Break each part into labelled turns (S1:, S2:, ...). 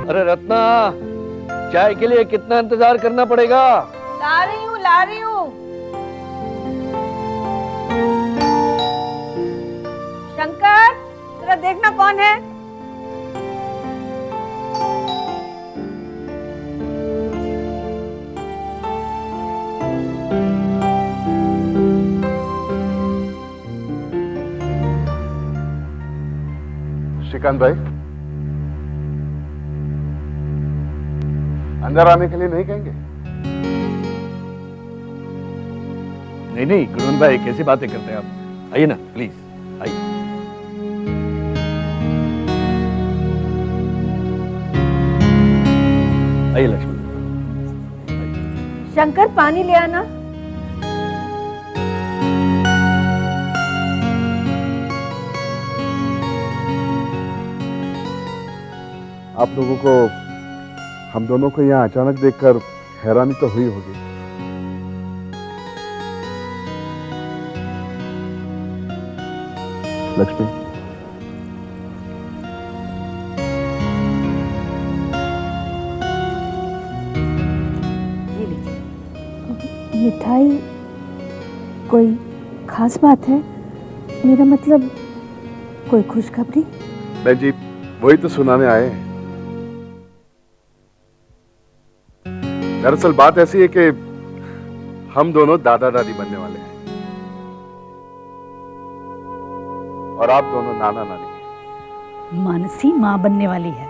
S1: अरे रत्ना, चाय के लिए कितना इंतजार करना पड़ेगा?
S2: ला रही हूँ, ला रही हूँ। शंकर, जरा देखना कौन है।
S3: श्रीकांत भाई, अंदर आने के लिए नहीं कहेंगे?
S1: नहीं गुरुवन भाई, कैसी बातें करते हैं आप? आइए ना प्लीज, आइए। आइए लक्ष्मी।
S2: शंकर, पानी ले आना।
S3: आप लोगों को, हम दोनों को यहाँ अचानक देखकर हैरानी तो हुई होगी। लक्ष्मी,
S4: मिठाई? कोई खास बात है? मेरा मतलब कोई खुशखबरी?
S3: बहन जी, वही तो सुनाने आए हैं। दरअसल बात ऐसी है कि हम दोनों दादा दादी बनने वाले हैं और आप दोनों नाना नानी।
S4: मानसी माँ बनने वाली है।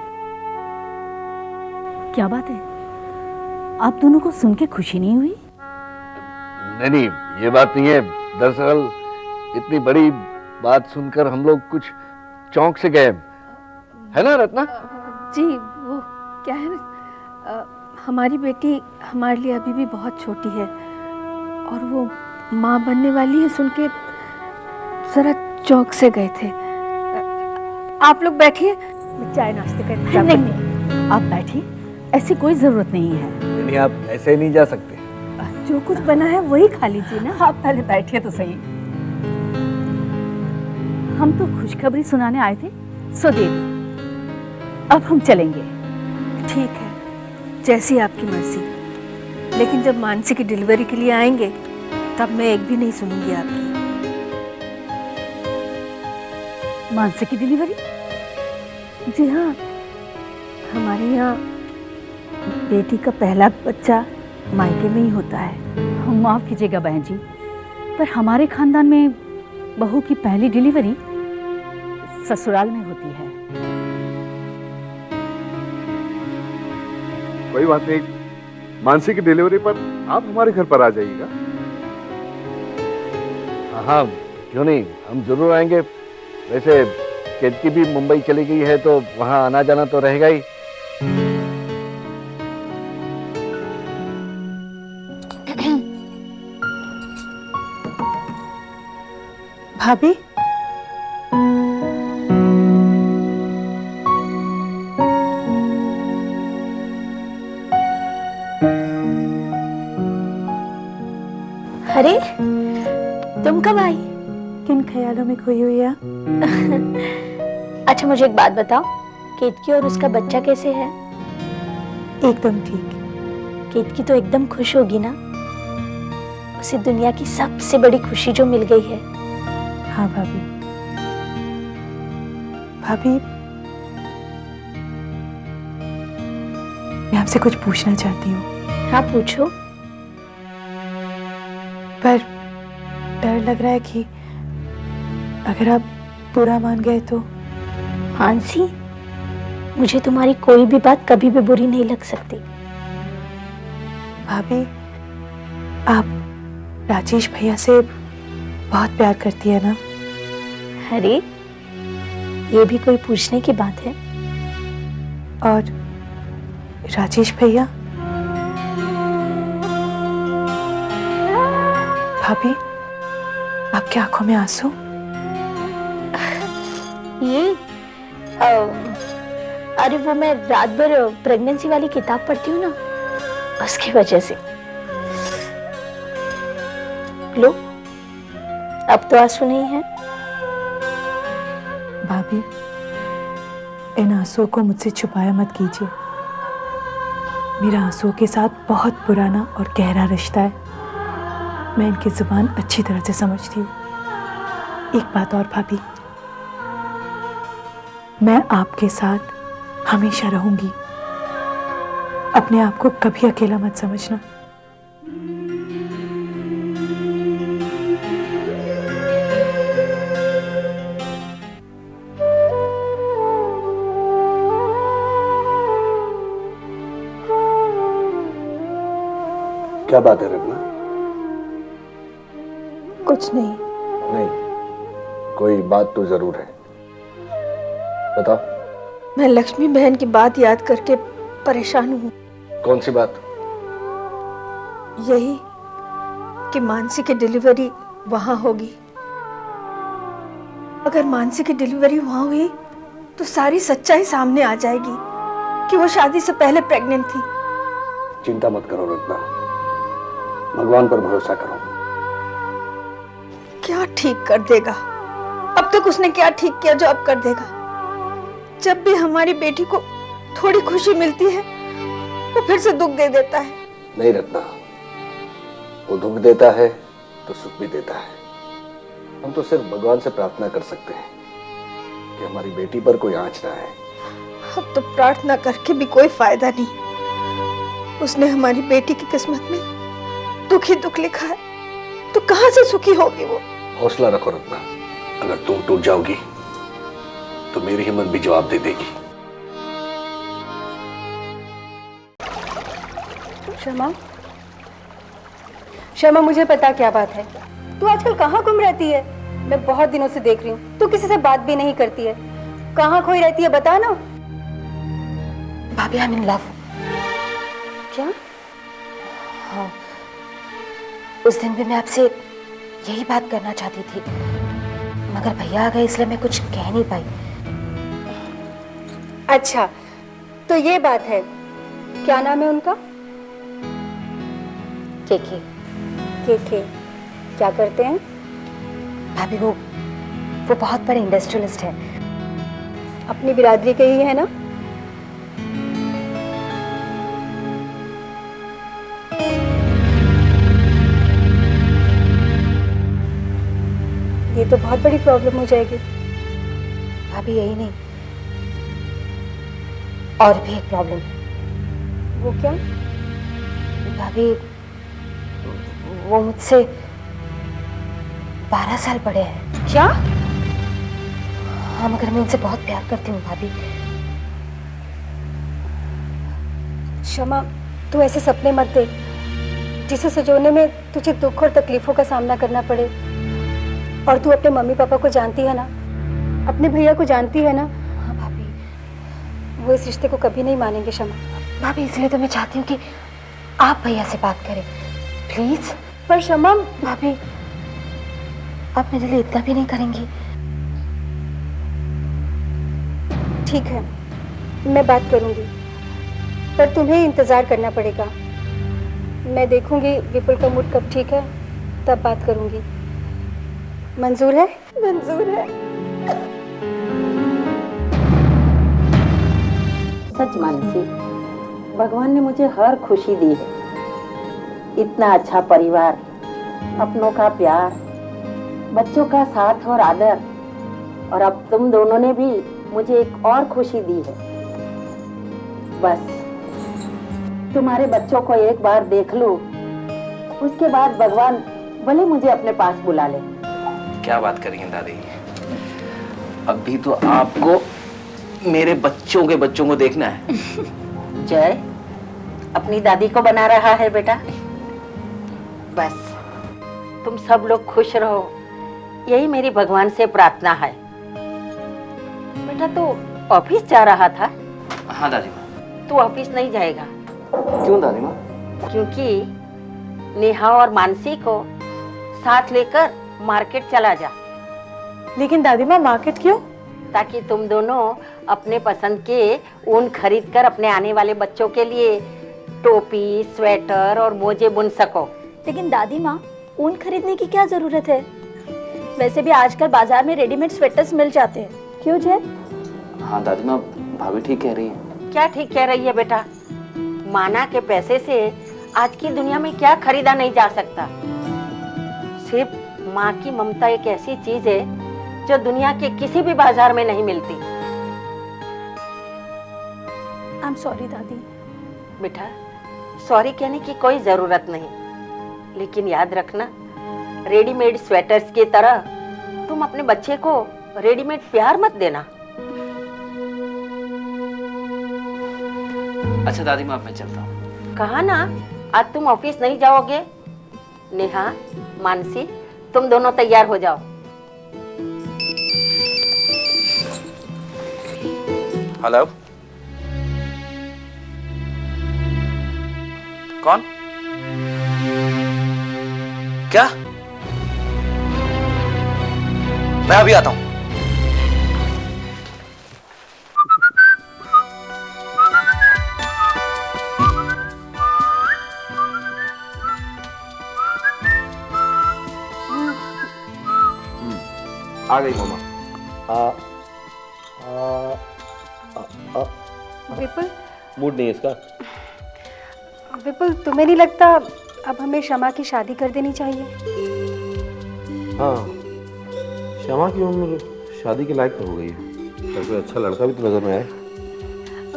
S4: क्या बात है, आप दोनों को सुन के खुशी नहीं हुई?
S1: नहीं, ये बात नहीं है। दरअसल इतनी बड़ी बात सुनकर हम लोग कुछ चौंक से गए, है ना रत्ना?
S2: जी, वो क्या है ना, हमारी बेटी हमारे लिए अभी भी बहुत छोटी है और वो माँ बनने वाली है सुन के जरा चौंक से गए थे। आप लोग बैठिए, मैं चाय नाश्ते का इंतजाम करती हूँ।
S4: नहीं, आप बैठिए, ऐसी कोई जरूरत नहीं है।
S1: नहीं, आप ऐसे ही नहीं जा सकते।
S2: जो कुछ बना है वही खा लीजिए ना।
S4: आप पहले बैठिए तो सही। हम तो खुशखबरी सुनाने आए थे, सो दे दी। अब हम चलेंगे।
S2: ठीक है, जैसी आपकी मर्जी। लेकिन जब मानसी की डिलीवरी के लिए आएंगे तब मैं एक भी नहीं सुनूंगी आपकी।
S4: मानसी की डिलीवरी?
S2: जी हाँ, हमारे यहाँ बेटी का पहला बच्चा मायके में ही होता है।
S4: माफ कीजिएगा बहन जी, पर हमारे खानदान में बहू की पहली डिलीवरी ससुराल में होती है।
S3: कोई बात नहीं, मानसी की डिलीवरी पर आप हमारे घर पर आ जाइएगा।
S1: हाँ, क्यों नहीं, हम जरूर आएंगे। वैसे केतकी भी मुंबई चली गई है तो वहां आना जाना तो रहेगा ही।
S2: भाभी,
S5: अरे तुम कब आई?
S2: किन ख्यालों में खोई हुई है?
S5: अच्छा मुझे एक बात बताओ, केतकी और उसका बच्चा कैसे है?
S2: एकदम ठीक।
S5: केतकी तो एकदम खुश होगी ना, उसे दुनिया की सबसे बड़ी खुशी जो मिल गई है।
S2: हाँ भाभी। भाभी, मैं आपसे कुछ पूछना चाहती हूँ।
S5: हाँ पूछो।
S2: पर डर लग रहा है कि अगर आप बुरा मान गए तो।
S5: मानसी, मुझे तुम्हारी कोई भी बात कभी भी बुरी नहीं लग सकती।
S2: भाभी, आप राजेश भैया से बहुत प्यार करती है ना?
S5: अरे ये भी कोई पूछने की बात है?
S2: और राजेश भैया? भाभी, आपकी आंखों में आंसू?
S5: ये अरे वो मैं रात भर प्रेगनेंसी वाली किताब पढ़ती हूँ ना, उसकी वजह से। लो, अब तो आंसू नहीं है।
S2: भाभी, इन आंसुओं को मुझसे छुपाया मत कीजिए।
S6: मेरा आंसुओं के साथ बहुत पुराना और गहरा रिश्ता है। मैं इनकी जुबान अच्छी तरह से समझती हूँ। एक बात और भाभी, मैं आपके साथ हमेशा रहूंगी। अपने आप को कभी अकेला मत समझना।
S1: क्या बात है रत्ना?
S2: कुछ नहीं।
S1: नहीं, कोई बात तो जरूर है, बताओ।
S2: मैं लक्ष्मी बहन की बात याद करके परेशान हूँ।
S1: कौन सी बात?
S2: यही कि मानसी की डिलीवरी वहां होगी। अगर मानसी की डिलीवरी वहां हुई तो सारी सच्चाई सामने आ जाएगी कि वो शादी से पहले प्रेग्नेंट थी।
S1: चिंता मत करो रत्ना, भगवान पर भरोसा करो।
S2: क्या ठीक कर देगा? अब तक उसने क्या ठीक किया जो अब कर देगा? जब भी हमारी बेटी को थोड़ी खुशी मिलती है वो फिर से दुख दे देता है।
S1: नहीं रत्ना, वो दुख देता है तो सुख भी देता है। हम तो सिर्फ भगवान से प्रार्थना कर सकते हैं कि हमारी बेटी पर कोई आंच ना आए।
S2: अब तो प्रार्थना करके भी कोई फायदा नहीं। उसने हमारी बेटी की किस्मत में दुख ही दुख लिखा है, तो कहां से सुखी होगी वो?
S1: हौसला रखो रत्ना, अगर तुम टूट जाओगी तो मेरी हिम्मत भी जवाब दे देगी।
S7: शर्मा, शर्मा, मुझे पता क्या बात है। तू आजकल कहाँ गुम रहती है? मैं बहुत दिनों से देख रही हूँ, तू किसी से बात भी नहीं करती है। कहाँ खोई रहती है, बता ना।
S5: भाभी, आई एम इन लव।
S7: क्या?
S5: हाँ, उस दिन भी मैं आपसे यही बात करना चाहती थी, मगर भैया आ गए इसलिए मैं कुछ कह नहीं पाई।
S7: अच्छा, तो ये बात है। क्या नाम है उनका?
S5: केके।
S7: के क्या करते हैं?
S5: भाभी, वो बहुत बड़े इंडस्ट्रियलिस्ट है।
S7: अपनी बिरादरी के ही है ना? ये तो बहुत बड़ी प्रॉब्लम हो जाएगी।
S5: भाभी, यही नहीं, और भी एक प्रॉब्लम है।
S7: वो क्या?
S5: भाभी, वो मुझसे 12 साल बड़े हैं।
S7: क्या?
S5: हाँ, मगर मैं उनसे बहुत प्यार करती हूँ भाभी।
S7: क्षमा, तू ऐसे सपने मत देख जिसे सजोने में तुझे दुख और तकलीफों का सामना करना पड़े। और तू अपने मम्मी पापा को जानती है ना, अपने भैया को जानती है ना।
S5: हाँ भाभी,
S7: वो इस रिश्ते को कभी नहीं मानेंगे क्षमा।
S5: भाभी, इसलिए तो मैं चाहती हूँ कि आप भैया से बात करें, प्लीज।
S7: पर क्षमा,
S5: भाभी, आप मेरे लिए इतना भी नहीं करेंगी?
S7: ठीक है, मैं बात करूंगी, पर तुम्हें इंतजार करना पड़ेगा। मैं देखूंगी विपुल का मूड कब ठीक है, तब बात करूंगी। मंजूर है? मंजूर है।
S8: सच मानसी, भगवान ने मुझे हर खुशी दी है। इतना अच्छा परिवार, अपनों का प्यार, बच्चों का साथ और आदर, और अब तुम दोनों ने भी मुझे एक और खुशी दी है। बस तुम्हारे बच्चों को एक बार देख लो, उसके बाद भगवान भले मुझे अपने पास बुला ले।
S9: क्या बात कर रही हैं दादी? अभी तो आपको मेरे बच्चों के बच्चों को देखना है।
S8: जय अपनी दादी को बना रहा है बेटा। बस तुम सब लोग खुश रहो, यही मेरी भगवान से प्रार्थना है। बेटा, तू ऑफिस जा रहा था?
S9: हाँ दादी माँ।
S8: तू ऑफिस नहीं जाएगा।
S9: क्यों दादी माँ?
S8: क्योंकि नेहा और मानसी को साथ लेकर मार्केट चला जा।
S6: लेकिन दादी माँ, मार्केट क्यों?
S8: ताकि तुम दोनों अपने पसंद के ऊन खरीद कर अपने आने वाले बच्चों के लिए टोपी, स्वेटर और मोजे बुन सको।
S5: लेकिन दादी माँ, ऊन खरीदने की क्या जरूरत है? वैसे भी आजकल बाजार में रेडीमेड स्वेटर्स मिल जाते हैं। क्यों जय?
S9: हाँ दादी माँ, भाभी ठीक कह रही है।
S8: क्या ठीक कह रही है बेटा? माना के पैसे से आज की दुनिया में क्या खरीदा नहीं जा सकता। सिर्फ माँ की ममता एक ऐसी चीज है जो दुनिया के किसी भी बाजार में नहीं मिलती।
S6: आई एम सॉरी दादी।
S8: बेटा, सॉरी कहने की कोई जरूरत नहीं, लेकिन याद रखना, रेडीमेड स्वेटर्स की तरह तुम अपने बच्चे को रेडीमेड प्यार मत देना।
S9: अच्छा दादी माँ, मैं चलता हूँ।
S8: कहा ना, आज तुम ऑफिस नहीं जाओगे। नेहा, मानसी, तुम दोनों तैयार हो जाओ।
S9: हेलो, कौन? क्या? मैं अभी आता हूं।
S3: आ गई मामा।
S7: विपुल,
S1: मूड नहीं है इसका।
S7: विपुल, तुम्हें नहीं लगता अब हमें शमा की शादी कर देनी चाहिए?
S1: हाँ, शमा की उम्र शादी के लायक तो हो गई है, पर कोई अच्छा लड़का भी तो नजर में आए।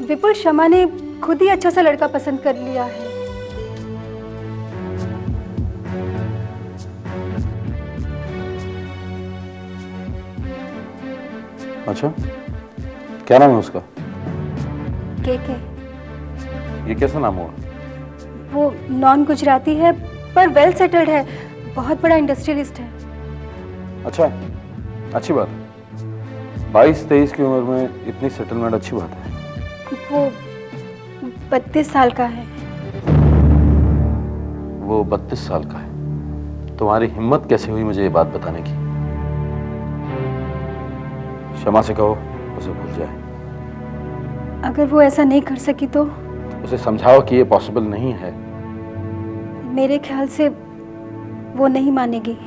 S7: विपुल, शमा ने खुद ही अच्छा सा लड़का पसंद कर लिया है।
S1: अच्छा, क्या नाम है उसका?
S7: के
S1: ये कैसा नाम हुआ?
S7: वो नॉन गुजराती है पर वेल सेटल्ड है, बहुत बड़ा इंडस्ट्रियलिस्ट है।
S1: अच्छा, अच्छी बात है। 22-23 की उम्र में इतनी सेटलमेंट अच्छी बात है।
S7: वो 32 साल का है।
S1: वो 32 साल का है। तुम्हारी हिम्मत कैसे हुई मुझे ये बात बताने की? शमा से कहो उसे भूल जाए।
S7: अगर वो ऐसा नहीं कर सकी तो?
S1: उसे समझाओ कि ये पॉसिबल नहीं है।
S7: मेरे ख्याल से वो नहीं मानेगी।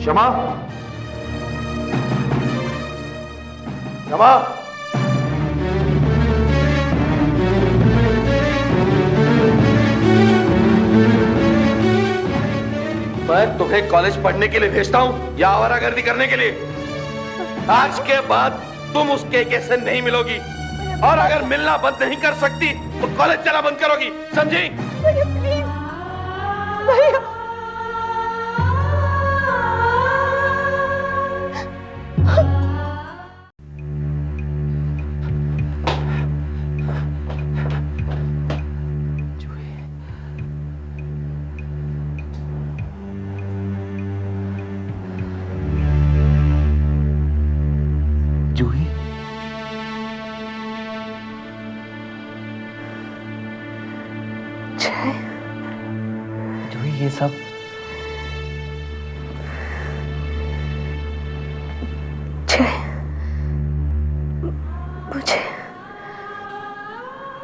S3: शमा, शमा,
S10: मैं तुम्हें कॉलेज पढ़ने के लिए भेजता हूँ या आवारागर्दी करने के लिए? आज के बाद तुम उस केके से नहीं मिलोगी, और अगर मिलना बंद नहीं कर सकती तो कॉलेज चला बंद करोगी, समझी?
S9: जूही, जूही, ये सब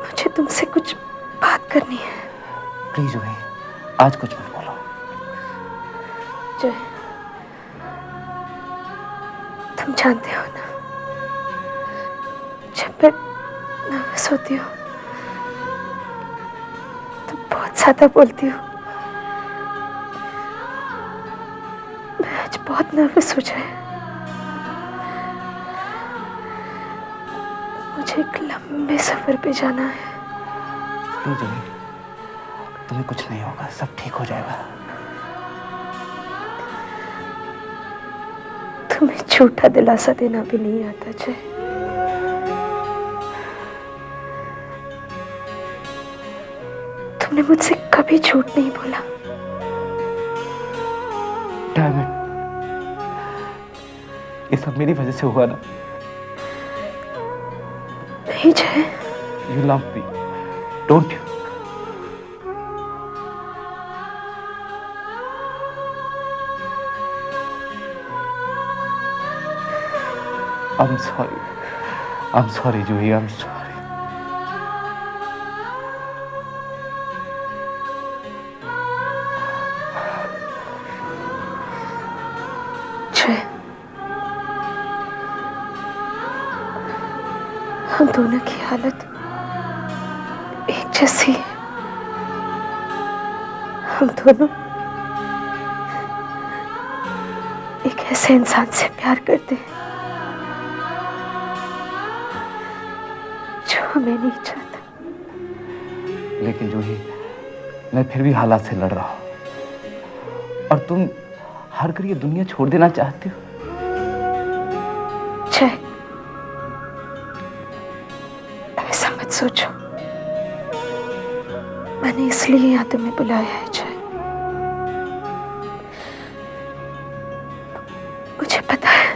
S2: मुझे तुमसे कुछ बात करनी है।
S9: प्लीज जूही, आज कुछ मत बोलो।
S2: जय, तुम जानते हो ना, जब मैं नर्वस होती हूँ तो बहुत ज्यादा बोलती हूँ। मैं आज बहुत नर्वस हो जाए। मुझे एक लंबे सफर पे जाना है।
S9: प्लीज जूही, तुम्हें कुछ नहीं होगा, सब ठीक हो जाएगा।
S2: तुम्हें झूठा दिलासा देना भी नहीं आता जय। तुमने मुझसे कभी झूठ नहीं बोला।
S9: Damn it. ये सब मेरी वजह से हुआ ना।
S2: नहीं जय।
S9: You love me, don't you? I'm sorry. I'm sorry, Juhi. I'm sorry.
S2: हम दोनों की हालत एक जैसी है। हम दोनों एक ऐसे इंसान से प्यार करते हैं जो हमें नहीं चाहता।
S9: लेकिन जूही, मैं फिर भी हालात से लड़ रहा हूं, और तुम हार कर ये दुनिया छोड़ देना चाहती हो।
S2: जय, ऐसा मत सोचो। मैंने इसलिए यहाँ तुम्हें बुलाया है जय। मुझे पता है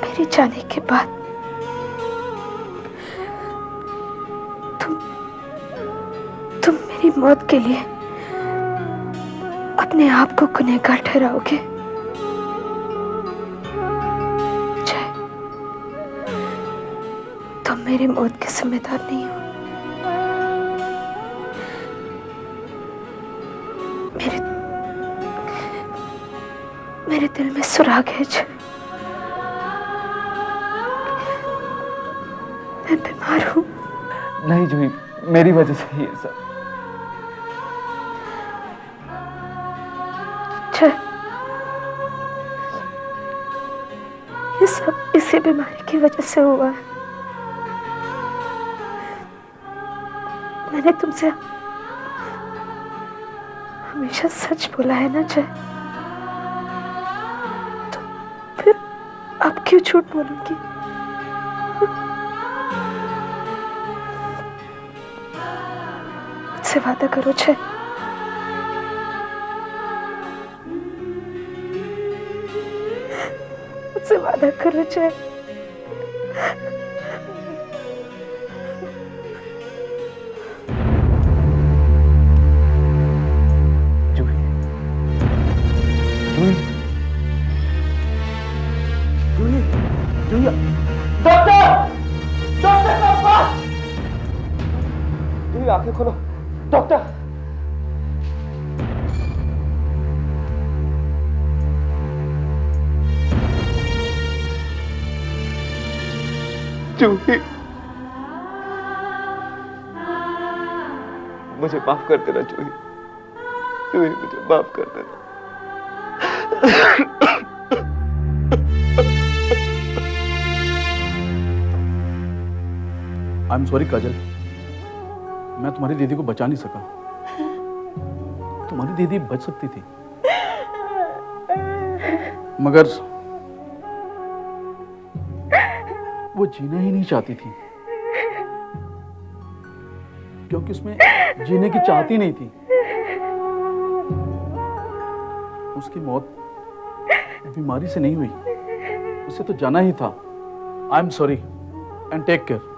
S2: मेरे जाने के बाद तुम मेरी मौत के लिए अपने आप को गुनहगार ठहराओगे। जय, तुम मेरी मौत के जिम्मेदार नहीं हो। मेरे दिल में सुराग है जय। मैं बीमार हूं।
S9: नहीं जूही, मेरी वजह से ये सब।
S2: जय, ये सब इसी बीमारी की वजह से हुआ है। मैंने तुमसे हमेशा सच बोला है ना जय, तो फिर अब क्यों झूठ बोलूंगी? मुझसे वादा करो जय। मुझसे वादा करो जय।
S9: आंखें खोलो डॉक्टर। जूही, मुझे माफ कर देना जूही। जूही, मुझे माफ कर देना।
S11: आई एम सॉरी काजल, मैं तुम्हारी दीदी को बचा नहीं सका। तुम्हारी दीदी बच सकती थी, मगर वो जीना ही नहीं चाहती थी, क्योंकि उसमें जीने की चाहती नहीं थी। उसकी मौत बीमारी से नहीं हुई, उसे तो जाना ही था। I am sorry and take care.